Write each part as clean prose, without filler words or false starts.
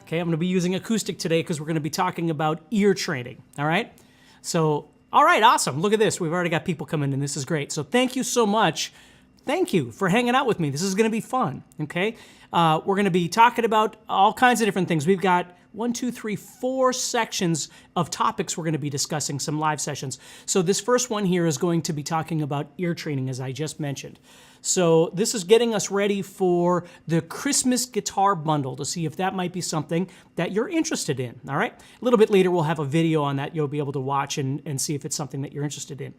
Okay, I'm going to be using acoustic today because we're going to be talking about ear training. All right? So, all right, awesome. Look at this. We've already got people coming in. This is great. So thank you so much. Thank you for hanging out with me. This is going to be fun, okay? We're going to be talking about all kinds of different things. We've got 4 sections of topics we're going to be discussing, some live sessions. So this first one here is going to be talking about ear training, as I just mentioned. So this is getting us ready for the Christmas guitar bundle to see if that might be something that you're interested in, all right? A little bit later, we'll have a video on that you'll be able to watch and see if it's something that you're interested in.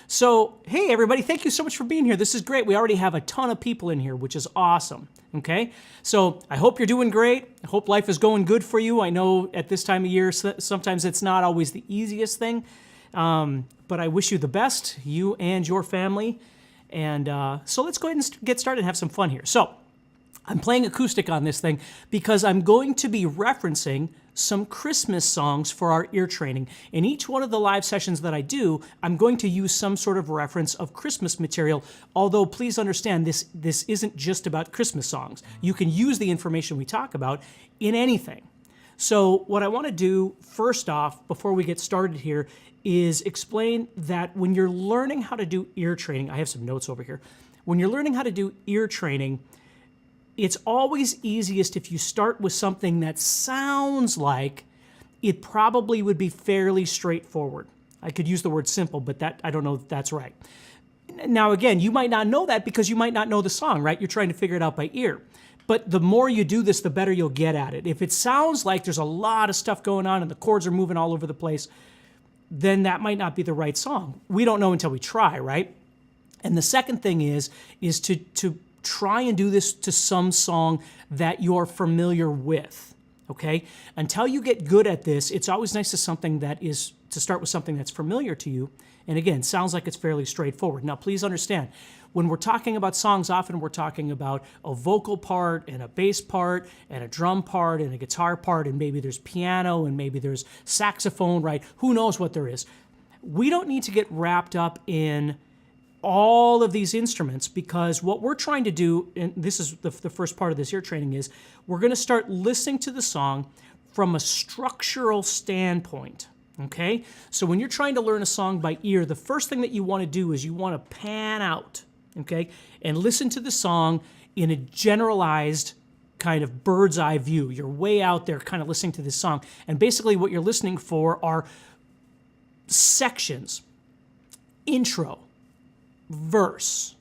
So, hey everybody, thank you so much for being here. This is great. We already have a ton of people in here, which is awesome, okay? So I hope you're doing great. I hope life is going good for you. I know at this time of year, sometimes it's not always the easiest thing, but I wish you the best, you and your family. And so let's go ahead and get started and have some fun here. So I'm playing acoustic on this thing because I'm going to be referencing some Christmas songs for our ear training. In each one of the live sessions that I do, I'm going to use some sort of reference of Christmas material, although please understand this isn't just about Christmas songs. You can use the information we talk about in anything. So what I want to do first off, before we get started here, is explain that when you're learning how to do ear training, I have some notes over here. When you're learning how to do ear training, it's always easiest if you start with something that sounds like it probably would be fairly straightforward. I could use the word simple, but that I don't know if that's right. Now again, you might not know that because you might not know the song, right? You're trying to figure it out by ear. But the more you do this, the better you'll get at it. If it sounds like there's a lot of stuff going on and the chords are moving all over the place, then that might not be the right song. We don't know until we try, right? And the second thing is to try and do this to some song that you're familiar with, okay? Until you get good at this, it's always nice to start with something that's familiar to you. And again, sounds like it's fairly straightforward. Now, please understand, when we're talking about songs, often we're talking about a vocal part and a bass part and a drum part and a guitar part, and maybe there's piano and maybe there's saxophone, right? Who knows what there is? We don't need to get wrapped up in all of these instruments, because what we're trying to do, and this is the first part of this ear training, is we're going to start listening to the song from a structural standpoint, okay? So when you're trying to learn a song by ear, the first thing that you want to do is you want to pan out, okay, and listen to the song in a generalized kind of bird's eye view. You're way out there kind of listening to this song, and basically what you're listening for are sections, intro, verse,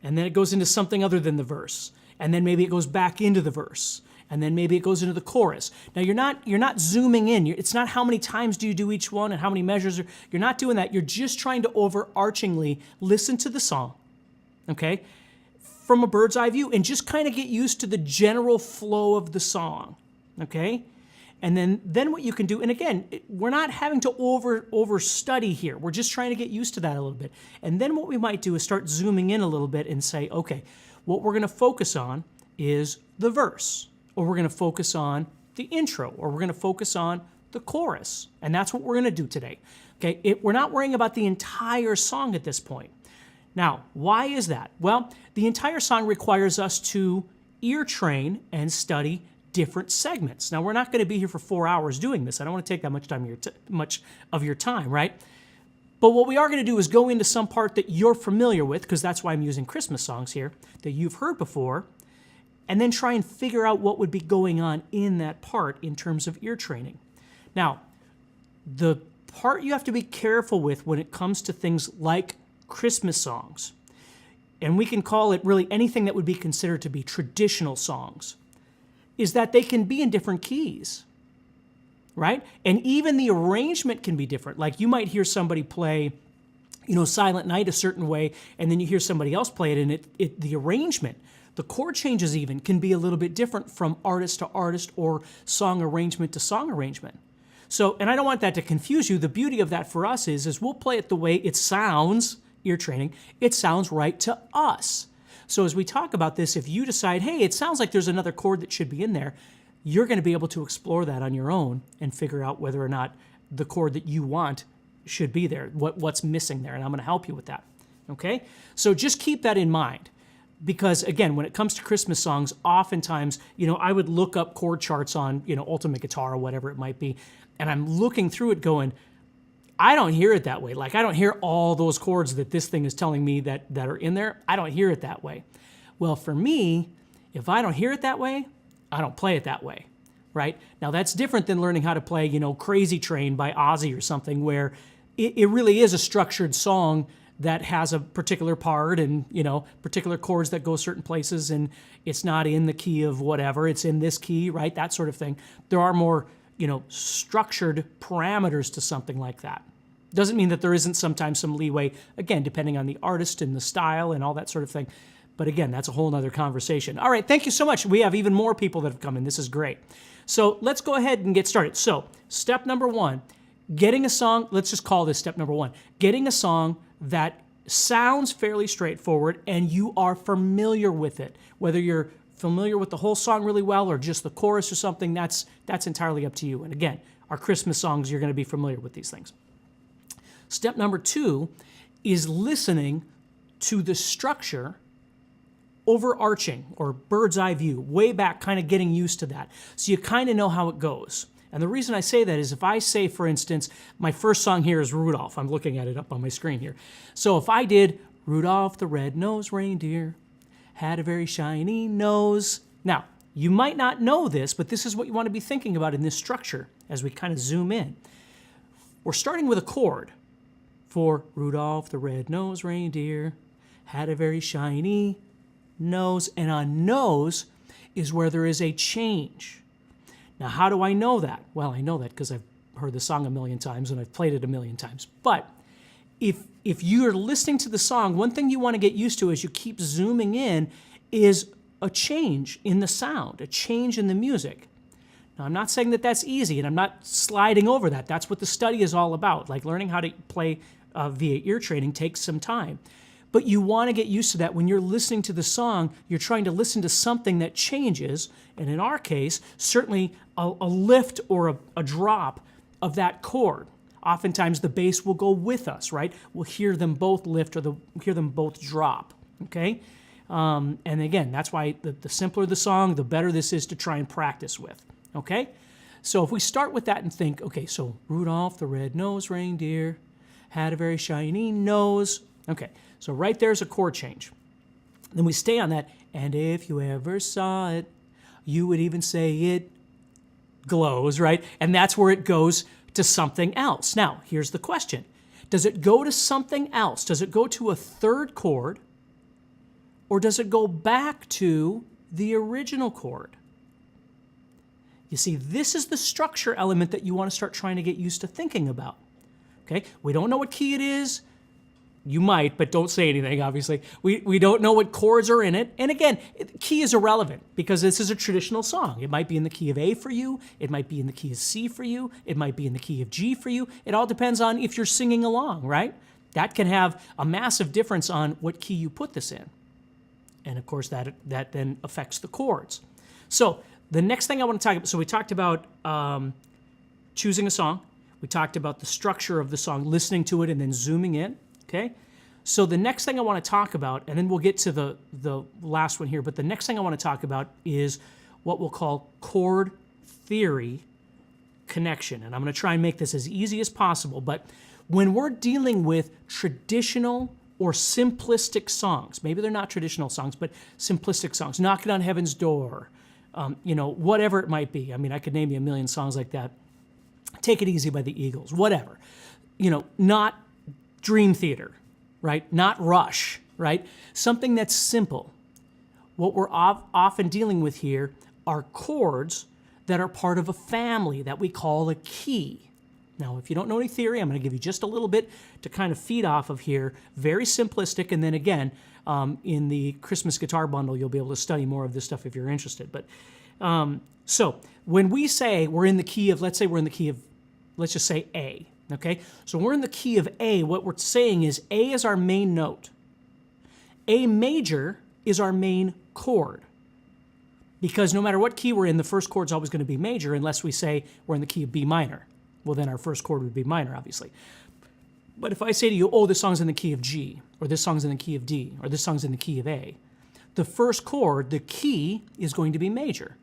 and then it goes into something other than the verse, and then maybe it goes back into the verse, and then maybe it goes into the chorus. Now you're not zooming in. It's not how many times do you do each one and how many measures. You're not doing that. You're just trying to overarchingly listen to the song, okay, from a bird's eye view, and just kind of get used to the general flow of the song, okay? And then what you can do, and again, we're not having to over study here. We're just trying to get used to that a little bit. And then what we might do is start zooming in a little bit and say, okay, what we're going to focus on is the verse, or we're going to focus on the intro, or we're going to focus on the chorus. And that's what we're going to do today. Okay, we're not worrying about the entire song at this point. Now, why is that? Well, the entire song requires us to ear train and study different segments. Now, we're not going to be here for 4 hours doing this. I don't want to take that much of your time, right? But what we are going to do is go into some part that you're familiar with, because that's why I'm using Christmas songs here, that you've heard before, and then try and figure out what would be going on in that part in terms of ear training. Now, the part you have to be careful with when it comes to things like Christmas songs, and we can call it really anything that would be considered to be traditional songs, is that they can be in different keys, right? And even the arrangement can be different. Like you might hear somebody play, Silent Night a certain way, and then you hear somebody else play it, and the arrangement, the chord changes even, can be a little bit different from artist to artist or song arrangement to song arrangement. So, and I don't want that to confuse you. The beauty of that for us is we'll play it the way it sounds, ear training, it sounds right to us. So as we talk about this, if you decide, hey, it sounds like there's another chord that should be in there, you're going to be able to explore that on your own and figure out whether or not the chord that you want should be there, what's missing there, and I'm going to help you with that, okay? So just keep that in mind. because again, when it comes to Christmas songs, oftentimes, I would look up chord charts on, Ultimate Guitar or whatever it might be, and I'm looking through it going, I don't hear it that way. Like, I don't hear all those chords that this thing is telling me that are in there. I don't hear it that way. Well, for me, if I don't hear it that way, I don't play it that way, right? Now, that's different than learning how to play, Crazy Train by Ozzy or something, where it really is a structured song that has a particular part and, particular chords that go certain places, and it's not in the key of whatever, it's in this key, right? That sort of thing. There are more, structured parameters to something like that. Doesn't mean that there isn't sometimes some leeway, again, depending on the artist and the style and all that sort of thing. But again, that's a whole nother conversation. All right, thank you so much. We have even more people that have come in. This is great. So let's go ahead and get started. So step number one, getting a song, let's just call this step number one, getting a song that sounds fairly straightforward and you are familiar with it. Whether you're familiar with the whole song really well or just the chorus or something, that's entirely up to you. And again, our Christmas songs, you're going to be familiar with these things. Step number two is listening to the structure, overarching or bird's eye view, way back, kind of getting used to that. So you kind of know how it goes. And the reason I say that is if I say, for instance, my first song here is Rudolph. I'm looking at it up on my screen here. So if I did Rudolph the Red-Nosed Reindeer had a very shiny nose. Now, you might not know this, but this is what you want to be thinking about in this structure as we kind of zoom in. We're starting with a chord for Rudolph the Red-Nosed Reindeer had a very shiny nose. And on nose is where there is a change. Now, how do I know that? Well, I know that because I've heard the song a million times and I've played it a million times. But if you're listening to the song, one thing you want to get used to as you keep zooming in is a change in the sound, a change in the music. Now, I'm not saying that that's easy, and I'm not sliding over that. That's what the study is all about. Like learning how to play via ear training takes some time. But you want to get used to that. When you're listening to the song, you're trying to listen to something that changes, and in our case, certainly a lift or a drop of that chord. Oftentimes the bass will go with us, right? We'll hear them both lift or hear them both drop, okay? And again, that's why the simpler the song, the better this is to try and practice with, okay? So if we start with that and think, okay, so Rudolph the Red-Nosed Reindeer had a very shiny nose. Okay, so right there's a chord change. Then we stay on that, and if you ever saw it, you would even say it glows, right? And that's where it goes to something else. Now, here's the question. Does it go to something else? Does it go to a third chord, or does it go back to the original chord? You see, this is the structure element that you want to start trying to get used to thinking about. Okay? We don't know what key it is. You might, but don't say anything, obviously. We don't know what chords are in it. And again, key is irrelevant because this is a traditional song. It might be in the key of A for you. It might be in the key of C for you. It might be in the key of G for you. It all depends on if you're singing along, right? That can have a massive difference on what key you put this in. And of course, that then affects the chords. So the next thing I want to talk about, so we talked about choosing a song. We talked about the structure of the song, listening to it and then zooming in. Okay, so the next thing I want to talk about, and then we'll get to the last one here, but the next thing I want to talk about is what we'll call chord theory connection. And I'm going to try and make this as easy as possible, but when we're dealing with traditional or simplistic songs, maybe they're not traditional songs, but simplistic songs, Knocking on Heaven's Door, whatever it might be. I mean, I could name you a million songs like that. Take It Easy by the Eagles, whatever. Not Dream Theater, right? Not Rush, right? Something that's simple. What we're often dealing with here are chords that are part of a family that we call a key. Now, if you don't know any theory, I'm going to give you just a little bit to kind of feed off of here. Very simplistic, and then again, in the Christmas guitar bundle, you'll be able to study more of this stuff if you're interested. But so when we say we're in the key of, let's say we're in the key of, let's just say A. Okay, so we're in the key of A. What we're saying is A is our main note. A major is our main chord. Because no matter what key we're in, the first chord's always going to be major unless we say we're in the key of B minor. Well, then our first chord would be minor, obviously. But if I say to you, oh, this song's in the key of G, or this song's in the key of D, or this song's in the key of A, the first chord, the key, is going to be major,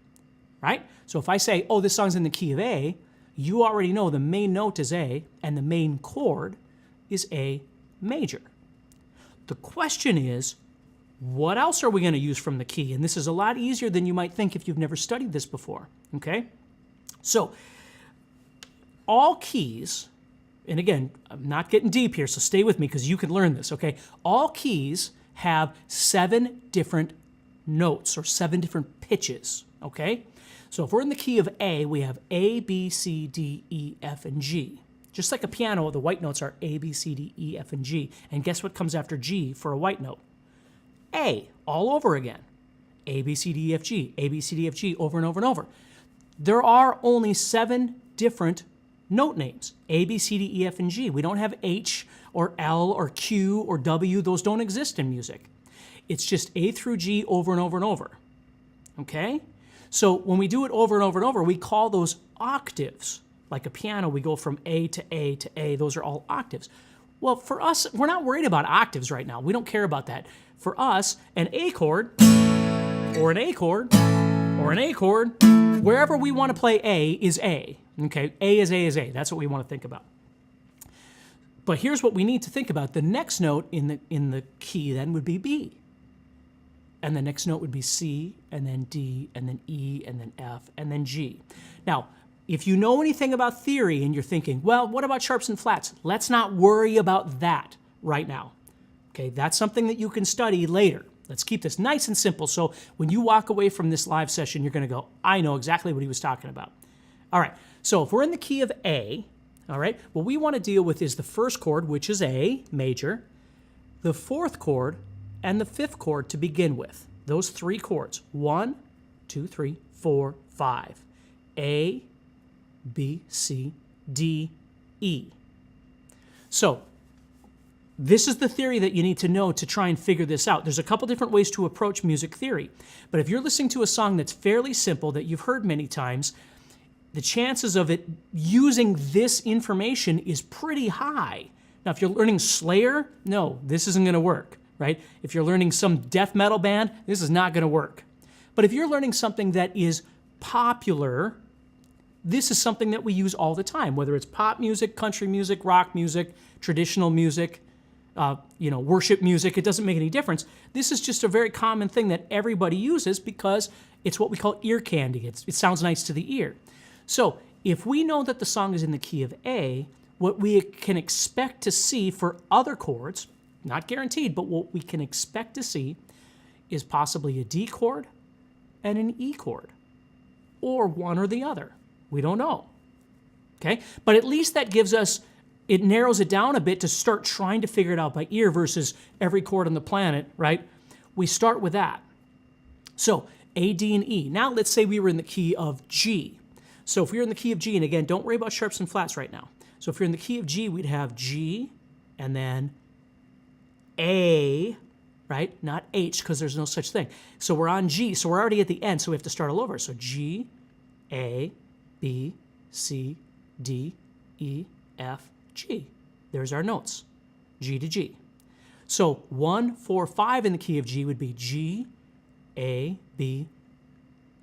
right? So if I say, oh, this song's in the key of A, you already know the main note is A and the main chord is A major. The question is, what else are we going to use from the key? And this is a lot easier than you might think if you've never studied this before, okay? So all keys, and again, I'm not getting deep here, so stay with me because you can learn this, okay? All keys have 7 different notes or 7 different pitches, okay? So if we're in the key of A, we have A, B, C, D, E, F, and G. Just like a piano, the white notes are A, B, C, D, E, F, and G. And guess what comes after G for a white note? A, all over again. A, B, C, D, E, F, G. A, B, C, D, F, G, over and over and over. There are only 7 different note names. A, B, C, D, E, F, and G. We don't have H or L or Q or W. Those don't exist in music. It's just A through G over and over and over. Okay? So when we do it over and over and over, we call those octaves. Like a piano, we go from A to A to A. Those are all octaves. Well, for us, we're not worried about octaves right now. We don't care about that. For us, an A chord, or an A chord, or an A chord, wherever we want to play A is A. Okay, A is A is A. That's what we want to think about. But here's what we need to think about. The next note in the key then would be B. And the next note would be C, and then D, and then E, and then F, and then G. Now, if you know anything about theory and you're thinking, well, what about sharps and flats? Let's not worry about that right now. Okay, that's something that you can study later. Let's keep this nice and simple so when you walk away from this live session, you're going to go, I know exactly what he was talking about. All right, so if we're in the key of A, all right, what we want to deal with is the first chord, which is A, major, the 4th chord, and the 5th chord to begin with. Those 3 chords, 1, 2, 3, 4, 5. A, B, C, D, E. So this is the theory that you need to know to try and figure this out. There's a couple different ways to approach music theory. But if you're listening to a song that's fairly simple, that you've heard many times, the chances of it using this information is pretty high. Now, if you're learning Slayer, no, this isn't going to work, right? If you're learning some death metal band, this is not going to work. But if you're learning something that is popular, this is something that we use all the time, whether it's pop music, country music, rock music, traditional music, worship music. It doesn't make any difference. This is just a very common thing that everybody uses because it's what we call ear candy. It sounds nice to the ear. So if we know that the song is in the key of A, what we can expect to see for other chords, not guaranteed, but what we can expect to see is possibly a D chord and an E chord, or one or the other. We don't know, okay? But at least that gives us, it narrows it down a bit to start trying to figure it out by ear versus every chord on the planet, right? We start with that. So A, D, and E. Now let's say we were in the key of G. So if we were in the key of G, and again, don't worry about sharps and flats right now. So if you're in the key of G, we'd have G and then A, right? Not H, because there's no such thing. So we're on G, so we're already at the end, so we have to start all over. So G, A, B, C, D, E, F, G. There's our notes, G to G. So 1, 4, 5 in the key of G would be G, A, B,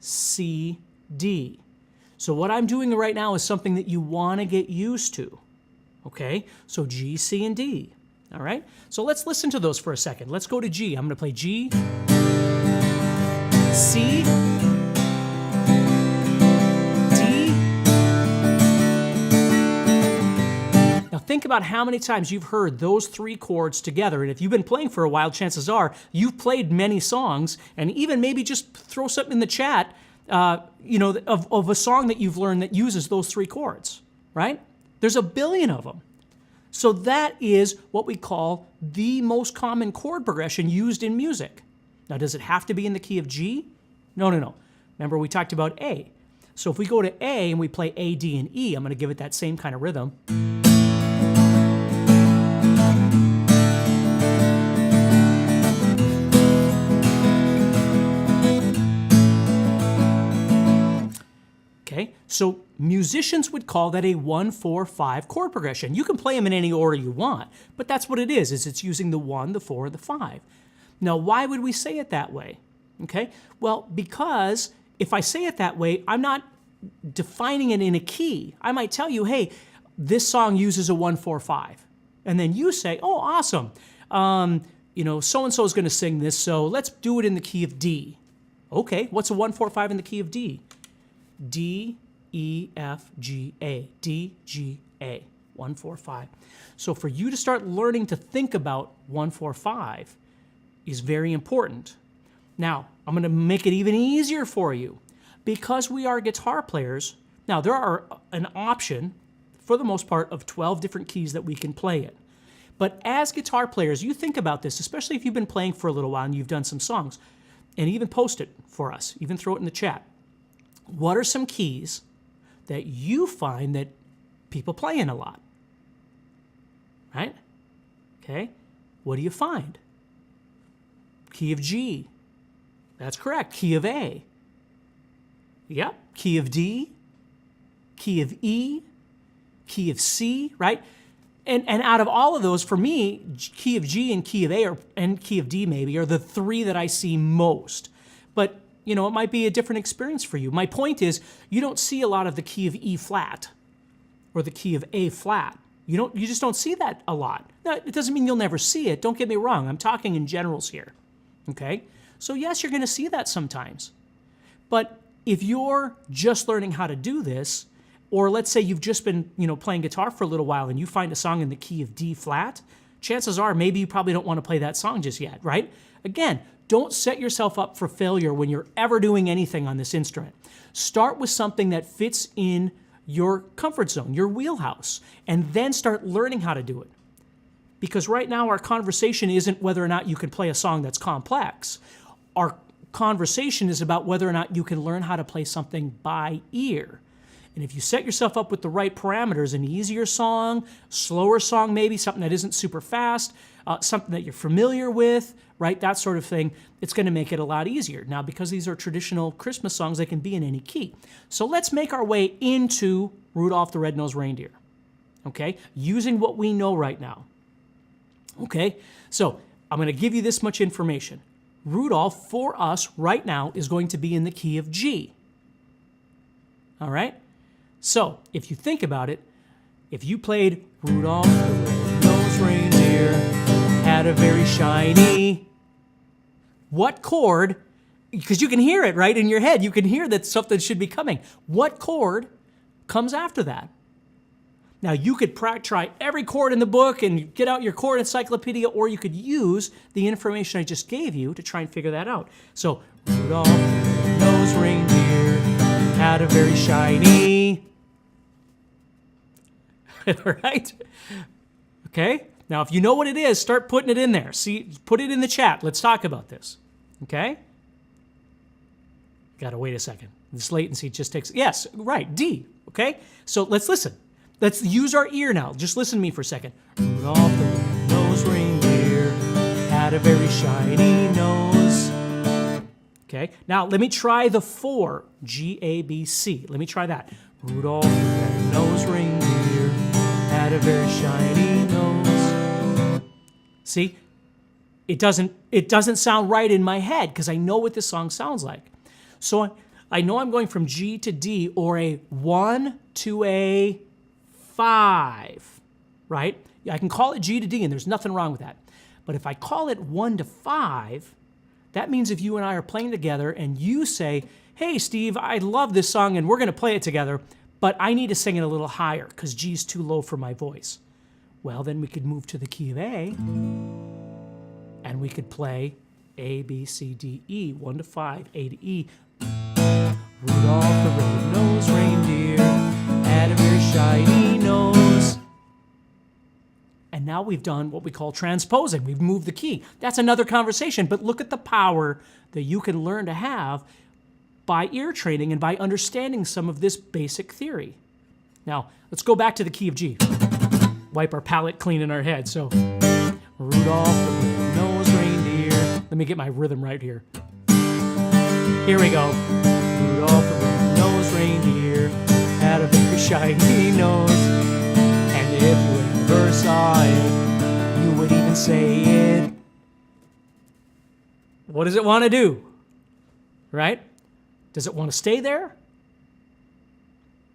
C, D. So what I'm doing right now is something that you want to get used to, okay? So G, C, and D, all right? So let's listen to those for a second. Let's go to G. I'm going to play G, C, D. Now think about how many times you've heard those 3 chords together, and if you've been playing for a while, chances are you've played many songs, and even maybe just throw something in the chat of a song that you've learned that uses those 3 chords, right? There's a billion of them. So that is what we call the most common chord progression used in music. Now, does it have to be in the key of G? No. Remember, we talked about A. So if we go to A and we play A, D, and E, I'm going to give it that same kind of rhythm. Okay, so musicians would call that a 1-4-5 chord progression. You can play them in any order you want, but that's what it is it's using the 1, the 4, the 5. Now, why would we say it that way? Okay, well, because if I say it that way, I'm not defining it in a key. I might tell you, hey, this song uses a 1-4-5. And then you say, oh, awesome. So-and-so is going to sing this, so let's do it in the key of D. Okay, what's a 1-4-5 in the key of D? D, E, F, G, A. D, G, A. 1-4-5. So for you to start learning to think about 1-4-5 is very important. Now, I'm going to make it even easier for you. Because we are guitar players, now there are an option, for the most part, of 12 different keys that we can play in. But as guitar players, you think about this, especially if you've been playing for a little while and you've done some songs, and even post it for us, even throw it in the chat. What are some keys that you find that people play in a lot? Right? Okay. What do you find? Key of G. That's correct. Key of A. Yep. Key of D. Key of E. Key of C, right? And out of all of those, for me, key of G and key of A and key of D maybe are the three that I see most. But, it might be a different experience for you. My point is, you don't see a lot of the key of E flat or the key of A flat. You just don't see that a lot. Now, it doesn't mean you'll never see it. Don't get me wrong. I'm talking in generals here. Okay? So yes, you're going to see that sometimes. But if you're just learning how to do this, or let's say you've just been, playing guitar for a little while and you find a song in the key of D flat, chances are maybe you probably don't want to play that song just yet, right? Again, don't set yourself up for failure when you're ever doing anything on this instrument. Start with something that fits in your comfort zone, your wheelhouse, and then start learning how to do it. Because right now our conversation isn't whether or not you can play a song that's complex. Our conversation is about whether or not you can learn how to play something by ear. And if you set yourself up with the right parameters, an easier song, slower song maybe, something that isn't super fast, something that you're familiar with, right, that sort of thing, it's going to make it a lot easier. Now, because these are traditional Christmas songs, they can be in any key. So let's make our way into Rudolph the Red-Nosed Reindeer, okay, using what we know right now. Okay, so I'm going to give you this much information. Rudolph, for us right now, is going to be in the key of G. All right? So, if you think about it, if you played Rudolph the Red-Nosed Reindeer had a very shiny, what chord, because you can hear it, right, in your head, you can hear that something should be coming. What chord comes after that? Now, you could try every chord in the book and get out your chord encyclopedia, or you could use the information I just gave you to try and figure that out. So, Rudolph the Red-Nosed Reindeer had a very shiny... Right? Okay? Now, if you know what it is, start putting it in there. See, put it in the chat. Let's talk about this. Okay? Gotta wait a second. This latency just takes... Yes, right, D. Okay? So let's listen. Let's use our ear now. Just listen to me for a second. Rudolph the Red-Nosed Reindeer had a very shiny nose. Okay? Now, let me try the 4. G, A, B, C. Let me try that. Rudolph the Red-Nosed Reindeer had a very shiny nose. See? It doesn't sound right in my head because I know what this song sounds like. So I know I'm going from G to D, or a 1 to a 5, right? I can call it G to D and there's nothing wrong with that. But if I call it 1 to 5, that means if you and I are playing together and you say, hey, Steve, I love this song and we're going to play it together, but I need to sing it a little higher because G's too low for my voice. Well, then we could move to the key of A and we could play A, B, C, D, E, 1 to 5, A to E. Rudolph the Red-Nosed Reindeer had a very shiny nose. And now we've done what we call transposing. We've moved the key. That's another conversation, but look at the power that you can learn to have by ear training and by understanding some of this basic theory. Now, let's go back to the key of G. Wipe our palate clean in our head. So, Rudolph the Red-Nosed Reindeer. Let me get my rhythm right here. Here we go. Rudolph the Red-Nosed Reindeer had a very shiny nose. And if you ever saw it, you would even say it. What does it want to do? Right? Does it want to stay there?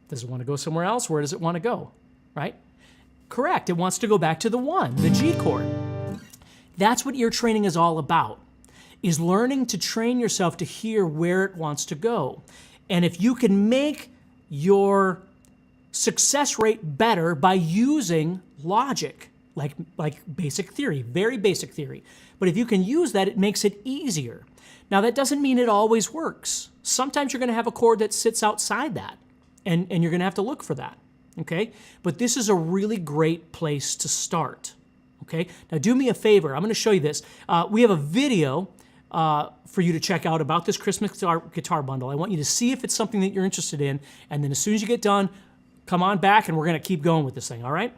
Does it want to go somewhere else? Where does it want to go? Right? Correct. It wants to go back to the 1, the G chord. That's what ear training is all about, is learning to train yourself to hear where it wants to go. And if you can make your success rate better by using logic, like basic theory, very basic theory. But if you can use that, it makes it easier. Now, that doesn't mean it always works. Sometimes you're going to have a chord that sits outside that, and you're going to have to look for that, okay? But this is a really great place to start, okay? Now, do me a favor. I'm going to show you this. We have a video for you to check out about this Christmas guitar bundle. I want you to see if it's something that you're interested in, and then as soon as you get done, come on back and we're going to keep going with this thing, all right?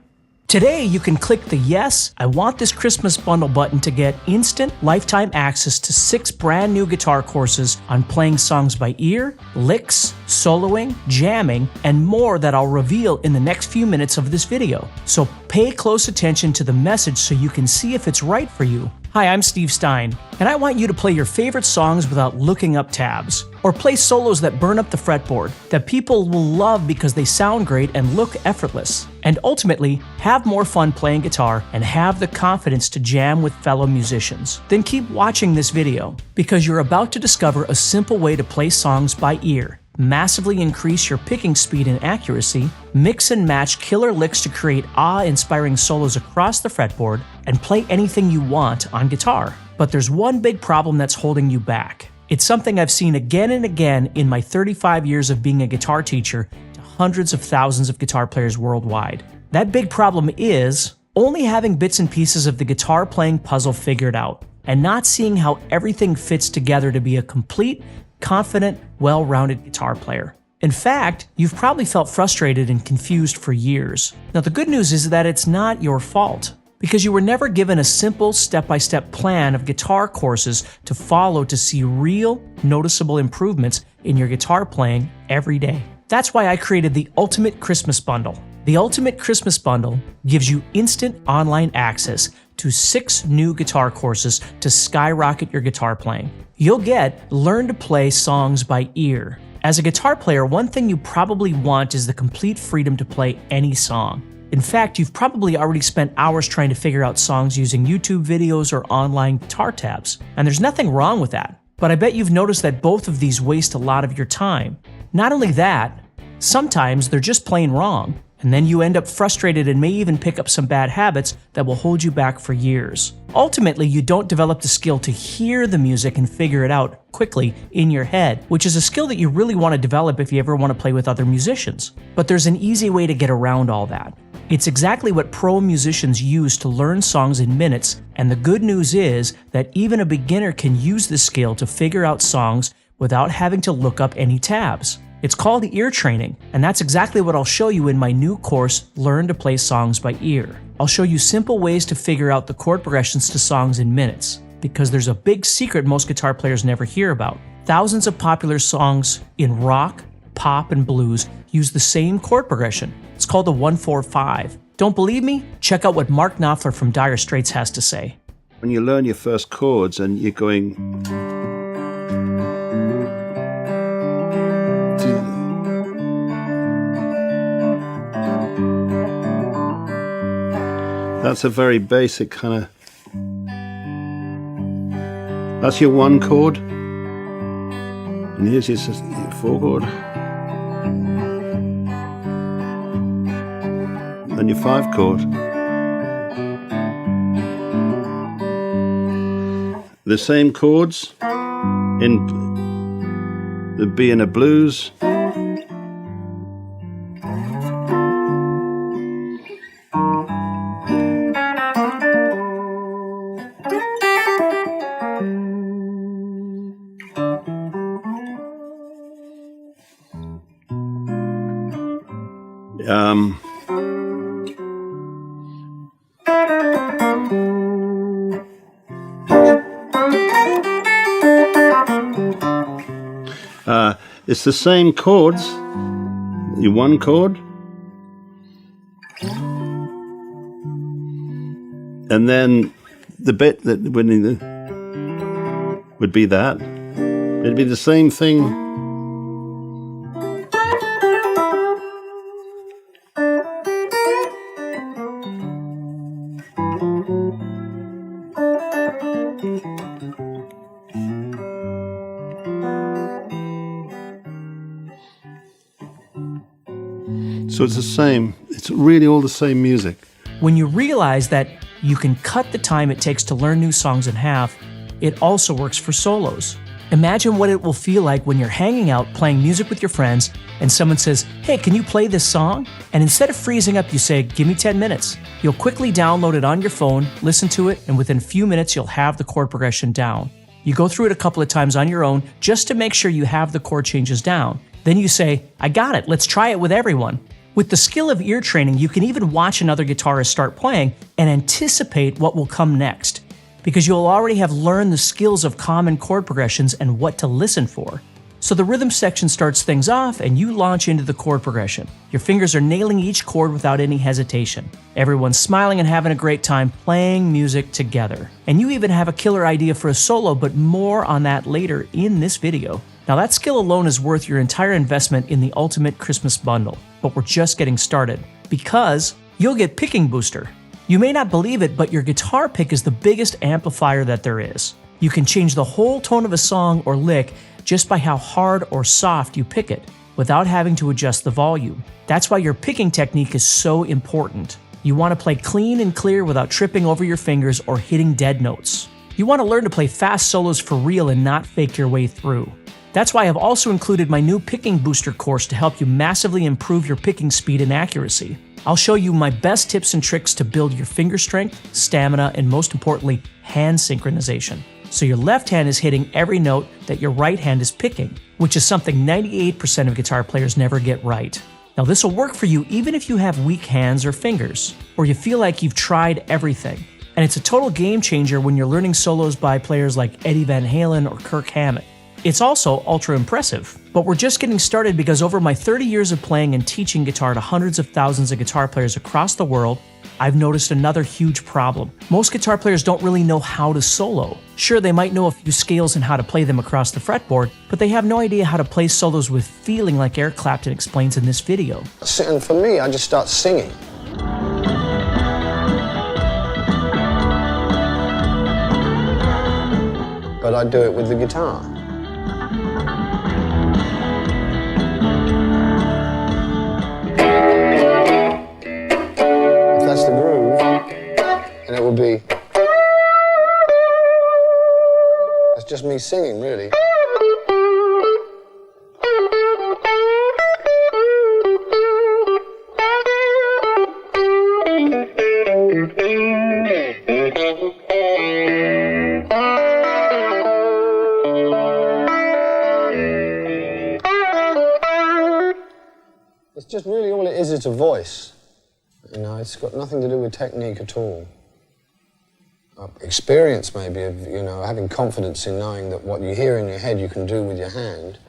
Today, you can click the Yes, I Want This Christmas Bundle button to get instant lifetime access to 6 brand new guitar courses on playing songs by ear, licks, soloing, jamming, and more that I'll reveal in the next few minutes of this video. So pay close attention to the message so you can see if it's right for you. Hi, I'm Steve Stine, and I want you to play your favorite songs without looking up tabs, or play solos that burn up the fretboard, that people will love because they sound great and look effortless, and ultimately have more fun playing guitar and have the confidence to jam with fellow musicians. Then keep watching this video, because you're about to discover a simple way to play songs by ear, massively increase your picking speed and accuracy, mix and match killer licks to create awe-inspiring solos across the fretboard, and play anything you want on guitar. But there's one big problem that's holding you back. It's something I've seen again and again in my 35 years of being a guitar teacher to hundreds of thousands of guitar players worldwide. That big problem is only having bits and pieces of the guitar playing puzzle figured out, and not seeing how everything fits together to be a complete, confident, well-rounded guitar player. In fact, you've probably felt frustrated and confused for years. Now, the good news is that it's not your fault, because you were never given a simple step-by-step plan of guitar courses to follow to see real, noticeable improvements in your guitar playing every day. That's why I created the Ultimate Christmas Bundle. The Ultimate Christmas Bundle gives you instant online access to 6 new guitar courses to skyrocket your guitar playing. You'll get Learn to Play Songs by Ear. As a guitar player, one thing you probably want is the complete freedom to play any song. In fact, you've probably already spent hours trying to figure out songs using YouTube videos or online guitar tabs, and there's nothing wrong with that. But I bet you've noticed that both of these waste a lot of your time. Not only that, sometimes they're just plain wrong, and then you end up frustrated and may even pick up some bad habits that will hold you back for years. Ultimately, you don't develop the skill to hear the music and figure it out quickly in your head, which is a skill that you really want to develop if you ever want to play with other musicians. But there's an easy way to get around all that. It's exactly what pro musicians use to learn songs in minutes, and the good news is that even a beginner can use this skill to figure out songs without having to look up any tabs. It's called ear training, and that's exactly what I'll show you in my new course, Learn to Play Songs by Ear. I'll show you simple ways to figure out the chord progressions to songs in minutes, because there's a big secret most guitar players never hear about. Thousands of popular songs in rock, pop, and blues use the same chord progression. It's called the 1-4-5. Don't believe me? Check out what Mark Knopfler from Dire Straits has to say. When you learn your first chords and you're going... That's a very basic kind of... That's your 1 chord. And here's your 4 chord. And your 5 chord. The same chords in the B in a blues. It's the same chords, your 1 chord, and then the bit that when would be that. It'd be the same thing. So it's the same. It's really all the same music. When you realize that you can cut the time it takes to learn new songs in half, it also works for solos. Imagine what it will feel like when you're hanging out playing music with your friends and someone says, "Hey, can you play this song?" And instead of freezing up, you say, "Give me 10 minutes." You'll quickly download it on your phone, listen to it, and within a few minutes you'll have the chord progression down. You go through it a couple of times on your own just to make sure you have the chord changes down. Then you say, "I got it, let's try it with everyone." With the skill of ear training, you can even watch another guitarist start playing and anticipate what will come next, because you'll already have learned the skills of common chord progressions and what to listen for. So the rhythm section starts things off and you launch into the chord progression. Your fingers are nailing each chord without any hesitation. Everyone's smiling and having a great time playing music together. And you even have a killer idea for a solo, but more on that later in this video. Now that skill alone is worth your entire investment in the Ultimate Christmas Bundle, but we're just getting started, because you'll get Picking Booster. You may not believe it, but your guitar pick is the biggest amplifier that there is. You can change the whole tone of a song or lick just by how hard or soft you pick it, without having to adjust the volume. That's why your picking technique is so important. You want to play clean and clear without tripping over your fingers or hitting dead notes. You want to learn to play fast solos for real and not fake your way through. That's why I've also included my new Picking Booster course to help you massively improve your picking speed and accuracy. I'll show you my best tips and tricks to build your finger strength, stamina, and most importantly, hand synchronization. So your left hand is hitting every note that your right hand is picking, which is something 98% of guitar players never get right. Now this will work for you even if you have weak hands or fingers, or you feel like you've tried everything. And it's a total game changer when you're learning solos by players like Eddie Van Halen or Kirk Hammett. It's also ultra impressive. But we're just getting started, because over my 30 years of playing and teaching guitar to hundreds of thousands of guitar players across the world, I've noticed another huge problem. Most guitar players don't really know how to solo. Sure, they might know a few scales and how to play them across the fretboard, but they have no idea how to play solos with feeling, like Eric Clapton explains in this video. And for me, I just start singing. But I do it with the guitar. That's the groove, and it will be, that's just me singing, really. It's just really all it is a voice. You know, it's got nothing to do with technique at all. Experience maybe of, you know, having confidence in knowing that what you hear in your head you can do with your hand.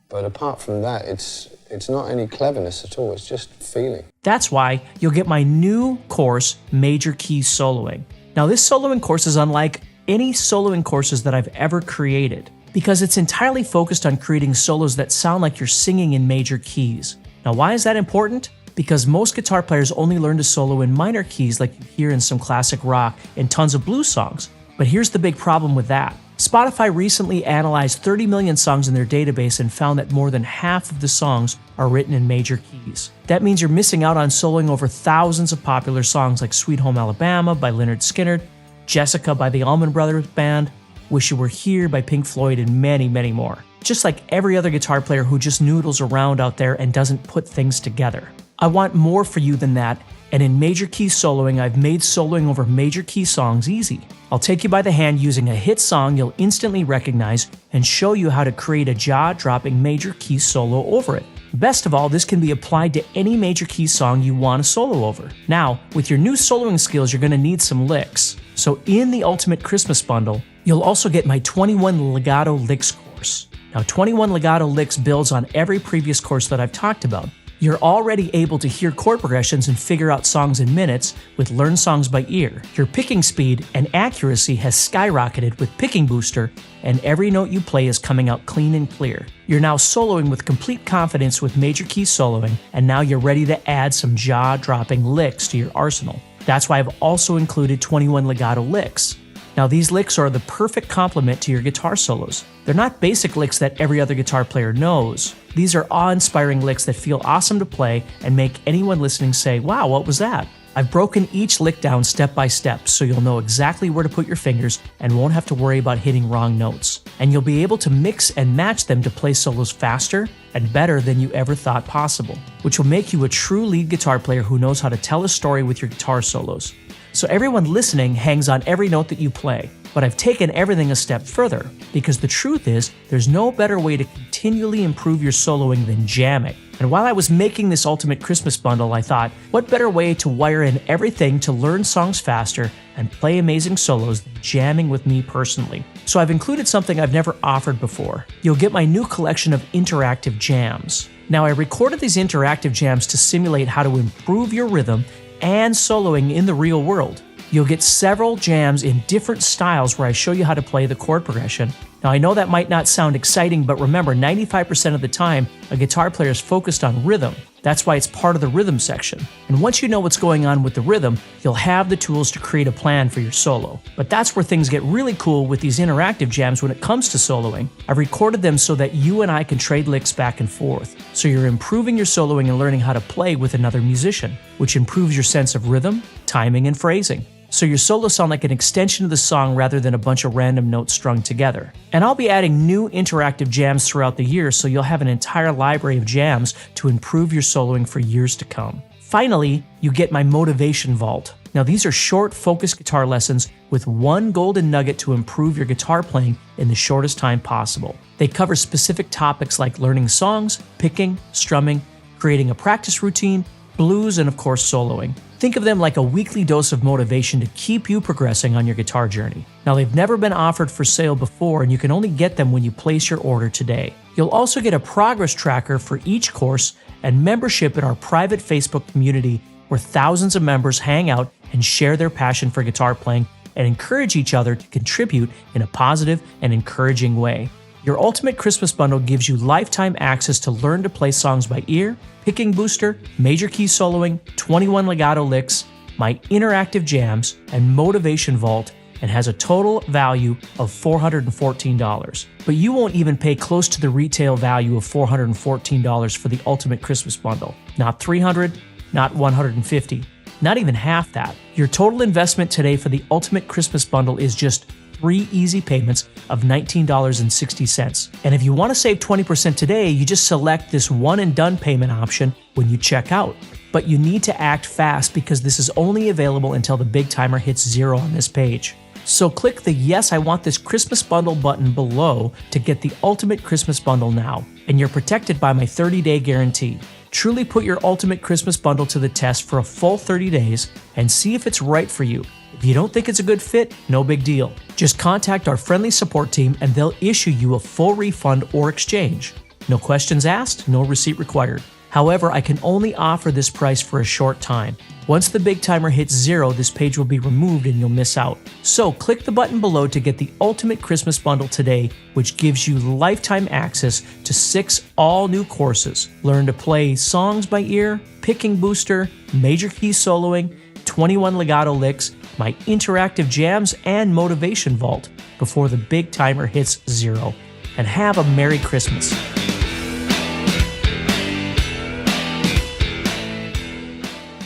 But apart from that, it's not any cleverness at all, it's just feeling. That's why you'll get my new course, Major Key Soloing. Now this soloing course is unlike any soloing courses that I've ever created, because it's entirely focused on creating solos that sound like you're singing in major keys. Now why is that important? Because most guitar players only learn to solo in minor keys like you hear in some classic rock and tons of blues songs. But here's the big problem with that. Spotify recently analyzed 30 million songs in their database and found that more than half of the songs are written in major keys. That means you're missing out on soloing over thousands of popular songs like Sweet Home Alabama by Lynyrd Skynyrd, Jessica by the Allman Brothers Band, Wish You Were Here by Pink Floyd, and many, many more. Just like every other guitar player who just noodles around out there and doesn't put things together. I want more for you than that, and in Major Key Soloing, I've made soloing over major key songs easy. I'll take you by the hand using a hit song you'll instantly recognize and show you how to create a jaw-dropping major key solo over it. Best of all, this can be applied to any major key song you want to solo over. Now, with your new soloing skills, you're going to need some licks. So in the Ultimate Christmas Bundle, you'll also get my 21 Legato Licks course. Now, 21 Legato Licks builds on every previous course that I've talked about. You're already able to hear chord progressions and figure out songs in minutes with Learn Songs by Ear. Your picking speed and accuracy has skyrocketed with Picking Booster, and every note you play is coming out clean and clear. You're now soloing with complete confidence with major key soloing, and now you're ready to add some jaw-dropping licks to your arsenal. That's why I've also included 21 legato licks. Now these licks are the perfect complement to your guitar solos. They're not basic licks that every other guitar player knows. These are awe-inspiring licks that feel awesome to play and make anyone listening say, wow, what was that? I've broken each lick down step by step so you'll know exactly where to put your fingers and won't have to worry about hitting wrong notes. And you'll be able to mix and match them to play solos faster and better than you ever thought possible, which will make you a true lead guitar player who knows how to tell a story with your guitar solos. So everyone listening hangs on every note that you play. But I've taken everything a step further, because the truth is, there's no better way to continually improve your soloing than jamming. And while I was making this Ultimate Christmas Bundle, I thought, what better way to wire in everything to learn songs faster and play amazing solos than jamming with me personally? So I've included something I've never offered before. You'll get my new collection of interactive jams. Now, I recorded these interactive jams to simulate how to improve your rhythm and soloing in the real world. You'll get several jams in different styles where I show you how to play the chord progression. Now I know that might not sound exciting, but remember, 95% of the time, a guitar player is focused on rhythm. That's why it's part of the rhythm section. And once you know what's going on with the rhythm, you'll have the tools to create a plan for your solo. But that's where things get really cool with these interactive jams when it comes to soloing. I've recorded them so that you and I can trade licks back and forth. So you're improving your soloing and learning how to play with another musician, which improves your sense of rhythm, timing, and phrasing. So your solos sound like an extension of the song rather than a bunch of random notes strung together. And I'll be adding new interactive jams throughout the year, so you'll have an entire library of jams to improve your soloing for years to come. Finally, you get my Motivation Vault. Now these are short, focused guitar lessons with one golden nugget to improve your guitar playing in the shortest time possible. They cover specific topics like learning songs, picking, strumming, creating a practice routine, blues, and of course soloing. Think of them like a weekly dose of motivation to keep you progressing on your guitar journey. Now, they've never been offered for sale before, and you can only get them when you place your order today. You'll also get a progress tracker for each course and membership in our private Facebook community where thousands of members hang out and share their passion for guitar playing and encourage each other to contribute in a positive and encouraging way. Your Ultimate Christmas Bundle gives you lifetime access to learn to play songs by ear, Picking Booster, major key soloing, 21 legato licks, my interactive jams, and Motivation Vault, and has a total value of $414. But you won't even pay close to the retail value of $414 for the Ultimate Christmas Bundle. Not $300, not $150, not even half that. Your total investment today for the Ultimate Christmas Bundle is just 3 easy payments of $19.60. And if you want to save 20% today, you just select this one and done payment option when you check out. But you need to act fast because this is only available until the big timer hits 0 on this page. So click the Yes, I Want This Christmas Bundle button below to get the Ultimate Christmas Bundle now, and you're protected by my 30-day guarantee. Truly put your Ultimate Christmas Bundle to the test for a full 30 days and see if it's right for you. If you don't think it's a good fit, no big deal. Just contact our friendly support team and they'll issue you a full refund or exchange. No questions asked, no receipt required. However, I can only offer this price for a short time. Once the big timer hits 0, this page will be removed and you'll miss out. So click the button below to get the Ultimate Christmas Bundle today, which gives you lifetime access to 6 all-new courses. Learn to play songs by ear, Picking Booster, major key soloing, 21 legato licks, my interactive jams, and Motivation Vault before the big timer hits 0. And have a Merry Christmas.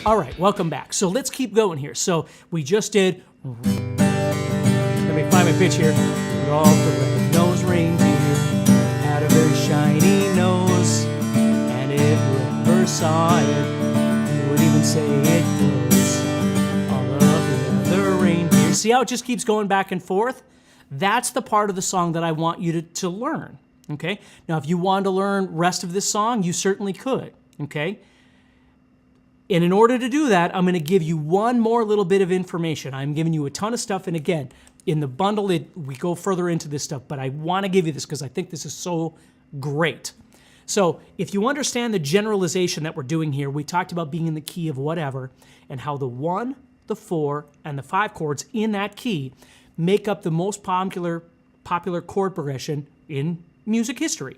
All right, welcome back. So let's keep going here. So we just did, let me find my pitch here. Rudolph the red-nosed reindeer had a very shiny nose, and if whoever saw it, he would even say it glows. All of the other reindeer. See how it just keeps going back and forth? That's the part of the song that I want you to learn, okay? Now, if you want to learn rest of this song, you certainly could, okay? And in order to do that, I'm going to give you one more little bit of information. I'm giving you a ton of stuff, and again, in the bundle, we go further into this stuff, but I want to give you this because I think this is so great. So if you understand the generalization that we're doing here, we talked about being in the key of whatever, and how the 1, the 4, and the 5 chords in that key make up the most popular chord progression in music history.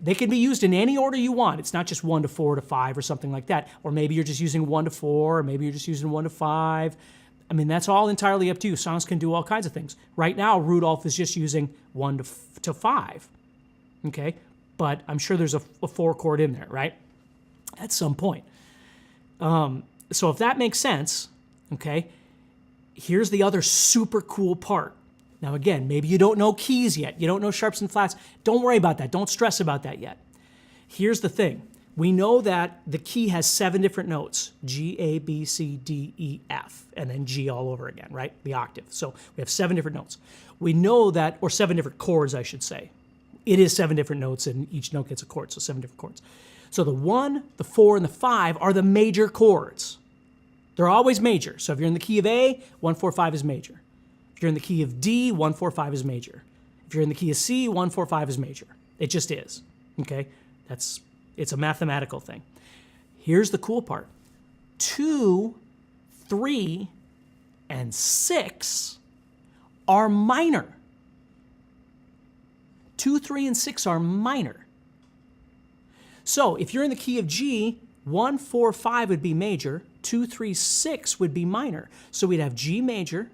They can be used in any order you want. It's not just 1 to 4 to 5 or something like that. Or maybe you're just using 1 to 4, or maybe you're just using 1 to 5. I mean, that's all entirely up to you. Songs can do all kinds of things. Right now, Rudolph is just using 1 to 5, okay? But I'm sure there's a 4 chord in there, right? At some point. So if that makes sense, okay, here's the other super cool part. Now again, maybe you don't know keys yet. You don't know sharps and flats. Don't worry about that. Don't stress about that yet. Here's the thing. We know that the key has 7 different notes. G, A, B, C, D, E, F. And then G all over again, right? The octave. So we have 7 different notes. We know that, or 7 different chords, I should say. It is 7 different notes, and each note gets a chord, so 7 different chords. So the 1, the 4, and the 5 are the major chords. They're always major. So if you're in the key of A, 1, 4, 5 is major. If you're in the key of D, 1, 4, 5 is major. If you're in the key of C, 1, 4, 5 is major. It just is, okay? It's a mathematical thing. Here's the cool part. 2, 3, and 6 are minor. 2, 3, and 6 are minor. So if you're in the key of G, 1, 4, 5 would be major, 2, 3, 6 would be minor. So we'd have G major,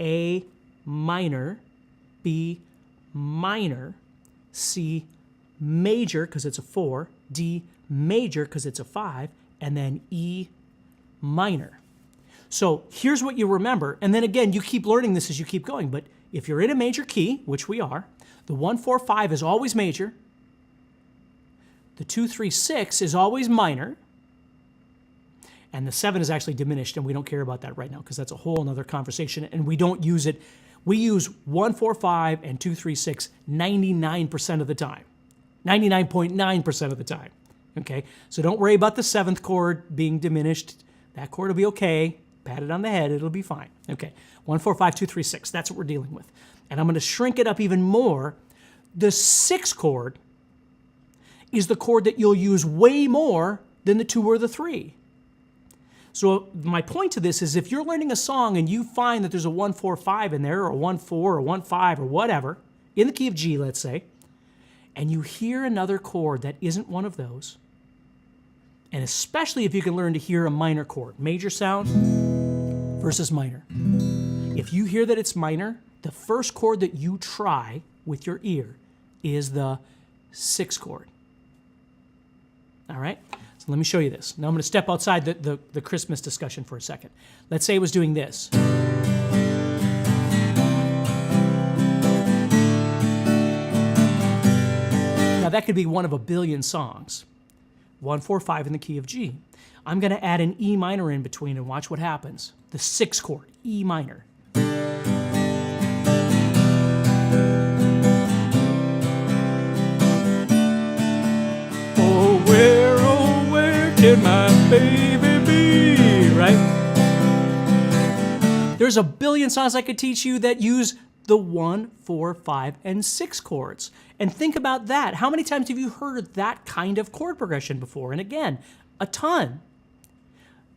A minor, B minor, C major because it's a 4, D major because it's a 5, and then E minor. So here's what you remember, and then again, you keep learning this as you keep going, but if you're in a major key, which we are, the 1, 4, 5 is always major, the 2, 3, 6 is always minor, and the 7 is actually diminished, and we don't care about that right now because that's a whole other conversation, and we don't use it. We use 1, 4, 5 and 2, 3, 6 99% of the time. 99.9% of the time, okay? So don't worry about the 7th chord being diminished. That chord will be okay. Pat it on the head, it'll be fine. Okay, 1, 4, 5, 2, 3, 6, that's what we're dealing with. And I'm gonna shrink it up even more. The 6th chord is the chord that you'll use way more than the 2 or the 3. So my point to this is if you're learning a song and you find that there's a 1, 4, 5 in there, or a 1, 4, or 1, 5, or whatever, in the key of G, let's say, and you hear another chord that isn't one of those, and especially if you can learn to hear a minor chord, major sound versus minor. If you hear that it's minor, the first chord that you try with your ear is the 6th chord. All right? So let me show you this. Now I'm going to step outside the Christmas discussion for a second. Let's say it was doing this. Now that could be one of a billion songs. 1, 4, 5 in the key of G. I'm going to add an E minor in between and watch what happens. The 6th chord, E minor. Oh, where can my baby be? Right? There's a billion songs I could teach you that use the 1, 4, 5, and 6 chords. And think about that. How many times have you heard that kind of chord progression before? And again, a ton.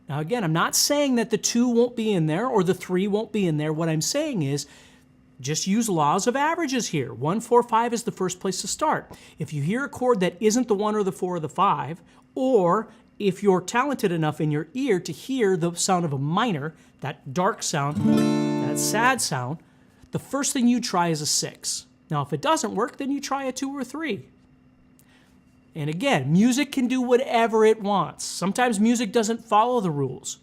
Now again, I'm not saying that the 2 won't be in there or the 3 won't be in there. What I'm saying is just use laws of averages here. 1, 4, 5 is the first place to start. If you hear a chord that isn't the 1 or the 4 or the 5, or if you're talented enough in your ear to hear the sound of a minor, that dark sound, that sad sound, the first thing you try is a 6. Now, if it doesn't work, then you try a 2 or 3. And again, music can do whatever it wants. Sometimes music doesn't follow the rules.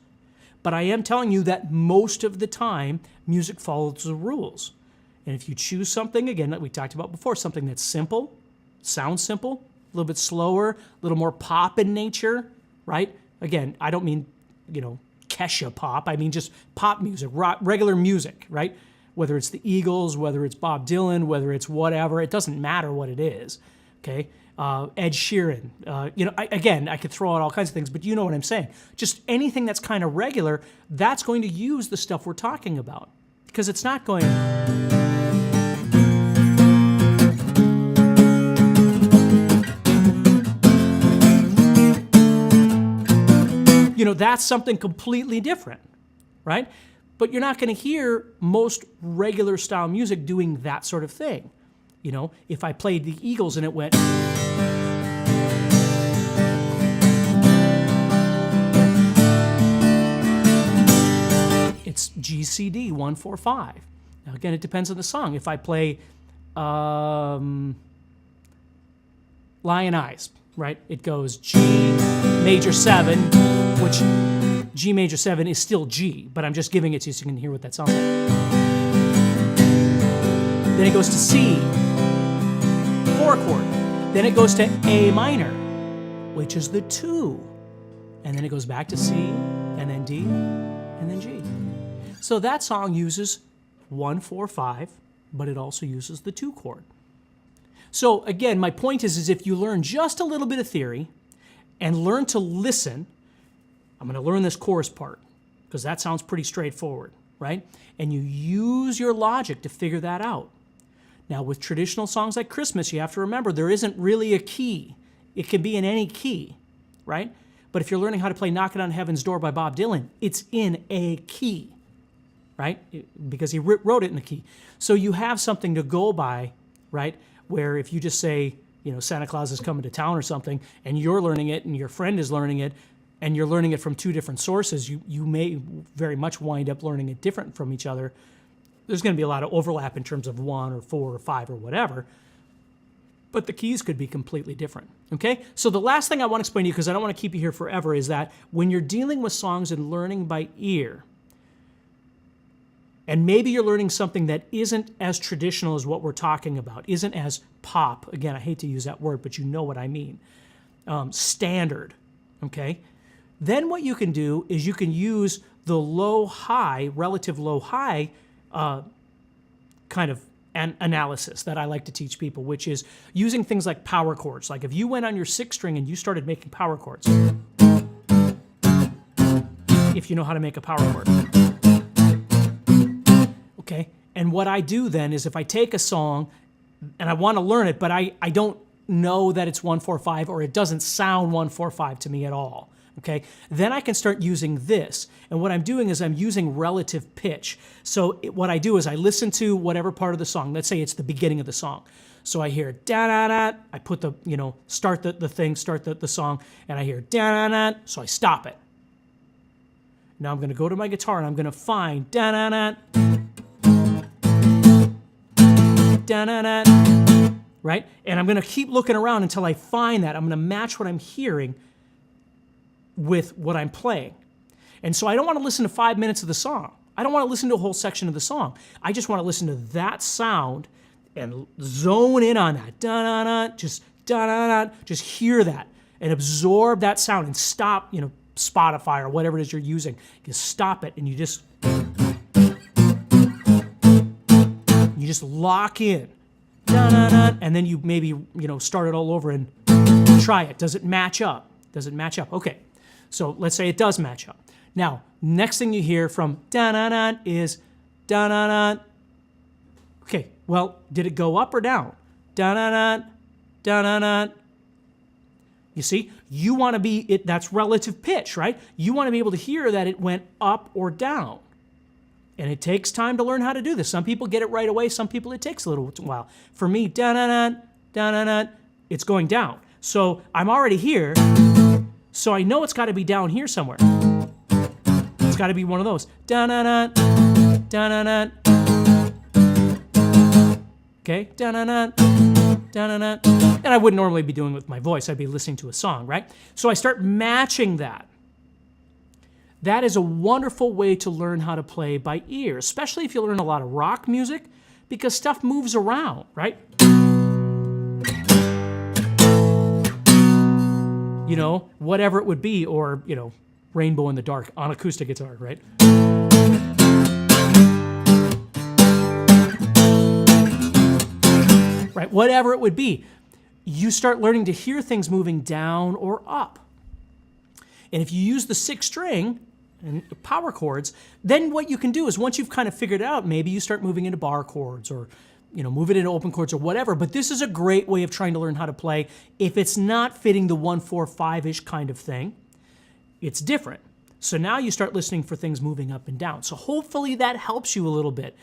But I am telling you that most of the time, music follows the rules. And if you choose something, again, that we talked about before, something that's simple, sounds simple, a little bit slower, a little more pop in nature, right? Again, I don't mean, Kesha pop. I mean just pop music, regular music, right? Whether it's the Eagles, whether it's Bob Dylan, whether it's whatever, it doesn't matter what it is, okay? Ed Sheeran, I could throw out all kinds of things, but you know what I'm saying. Just anything that's kind of regular, that's going to use the stuff we're talking about because it's not going... that's something completely different, right? But you're not going to hear most regular style music doing that sort of thing. If I played the Eagles and it went, it's GCD 145. Now again, it depends on the song. If I play Lion Eyes, right? It goes G major 7, which G major 7 is still G, but I'm just giving it to you so you can hear what that sounds like. Then it goes to C, 4 chord. Then it goes to A minor, which is the 2. And then it goes back to C, and then D, and then G. So that song uses 1, 4, 5, but it also uses the 2 chord. So again, my point is if you learn just a little bit of theory and learn to listen, I'm going to learn this chorus part because that sounds pretty straightforward, right? And you use your logic to figure that out. Now, with traditional songs like Christmas, you have to remember there isn't really a key. It can be in any key, right? But if you're learning how to play Knockin' on Heaven's Door by Bob Dylan, it's in a key, right? Because he wrote it in the key. So you have something to go by, right? Where if you just say, Santa Claus is coming to town or something, and you're learning it and your friend is learning it, and you're learning it from 2 different sources, you may very much wind up learning it different from each other. There's going to be a lot of overlap in terms of 1 or 4 or 5 or whatever, but the keys could be completely different, okay? So the last thing I want to explain to you, because I don't want to keep you here forever, is that when you're dealing with songs and learning by ear, and maybe you're learning something that isn't as traditional as what we're talking about, isn't as pop, again, I hate to use that word, but you know what I mean, standard, okay? Then what you can do is you can use the low-high, relative low-high kind of analysis that I like to teach people, which is using things like power chords. Like if you went on your 6th string and you started making power chords, if you know how to make a power chord, okay? And what I do then is if I take a song and I want to learn it, but I don't know that it's 1-4-5 or it doesn't sound 1-4-5 to me at all, okay? Then I can start using this. And what I'm doing is I'm using relative pitch. So what I do is I listen to whatever part of the song. Let's say it's the beginning of the song. So I hear da-da-da, I put the, start the song, and I hear da-da-da, so I stop it. Now I'm going to go to my guitar and I'm going to find da-da-da, da-da-da, right? And I'm going to keep looking around until I find that. I'm going to match what I'm hearing with what I'm playing. And so I don't want to listen to 5 minutes of the song. I don't want to listen to a whole section of the song. I just want to listen to that sound and zone in on that. Da-da-da, just hear that and absorb that sound and stop, Spotify or whatever it is you're using. You stop it and you just lock in. Da-da-da, and then you maybe, start it all over and try it. Does it match up? Does it match up? Okay. So let's say it does match up. Now, next thing you hear from da-na-na is da-na-na. Okay, well, did it go up or down? Da-na-na, da-na-na. You see, you want to be, that's relative pitch, right? You want to be able to hear that it went up or down. And it takes time to learn how to do this. Some people get it right away. Some people, it takes a little while. For me, da-na-na, da-na-na, it's going down. So I'm already here. So I know it's got to be down here somewhere. It's got to be one of those. Da-na-na, da-na-na. Okay, da-na-na, da-na-na. And I wouldn't normally be doing it with my voice. I'd be listening to a song, right? So I start matching that. That is a wonderful way to learn how to play by ear, especially if you learn a lot of rock music, because stuff moves around, right? Whatever it would be, or, Rainbow in the Dark on acoustic guitar, right? Right, whatever it would be, you start learning to hear things moving down or up. And if you use the 6th string and power chords, then what you can do is once you've kind of figured it out, maybe you start moving into bar chords or move it into open chords or whatever. But this is a great way of trying to learn how to play. If it's not fitting the 1-4-5-ish kind of thing, it's different. So now you start listening for things moving up and down. So hopefully that helps you a little bit.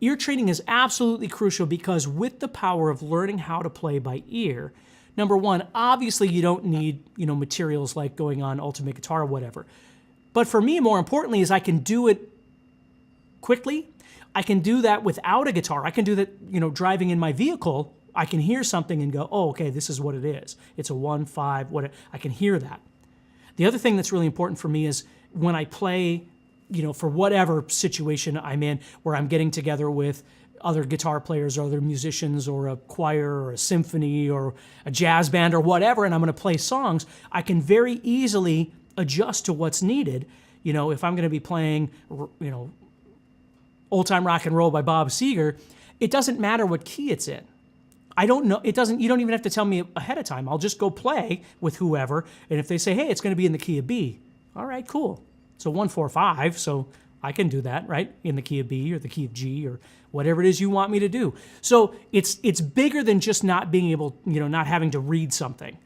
Ear training is absolutely crucial because with the power of learning how to play by ear, number one, obviously you don't need, materials like going on Ultimate Guitar or whatever. But for me, more importantly, is I can do it quickly. I can do that without a guitar. I can do that, driving in my vehicle. I can hear something and go, oh, okay, this is what it is. It's a 1-5, whatever. I can hear that. The other thing that's really important for me is when I play, for whatever situation I'm in, where I'm getting together with other guitar players or other musicians or a choir or a symphony or a jazz band or whatever, and I'm going to play songs, I can very easily adjust to what's needed. If I'm going to be playing, Old Time Rock and Roll by Bob Seger, it doesn't matter what key it's in. I don't know. It doesn't. You don't even have to tell me ahead of time. I'll just go play with whoever, and if they say, "Hey, it's going to be in the key of B," all right, cool. So 1-4-5, so I can do that, right? In the key of B or the key of G or whatever it is you want me to do. So it's bigger than just not being able, not having to read something.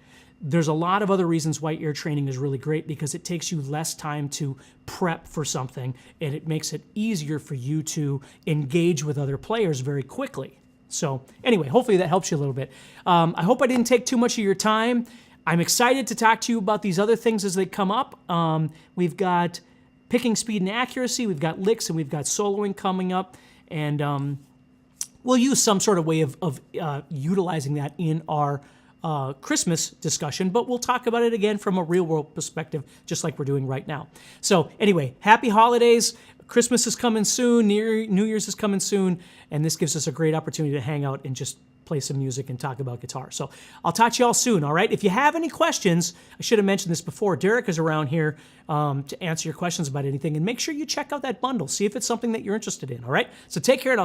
There's a lot of other reasons why ear training is really great because it takes you less time to prep for something and it makes it easier for you to engage with other players very quickly. So anyway, hopefully that helps you a little bit. I hope I didn't take too much of your time. I'm excited to talk to you about these other things as they come up. We've got picking speed and accuracy, we've got licks, and we've got soloing coming up. And we'll use some sort of way of utilizing that in our Christmas discussion, but we'll talk about it again from a real world perspective, just like we're doing right now. So anyway, happy holidays. Christmas is coming soon. New Year's is coming soon. And this gives us a great opportunity to hang out and just play some music and talk about guitar. So I'll talk to you all soon, all right? If you have any questions, I should have mentioned this before, Derek is around here to answer your questions about anything. And make sure you check out that bundle. See if it's something that you're interested in, all right? So take care. And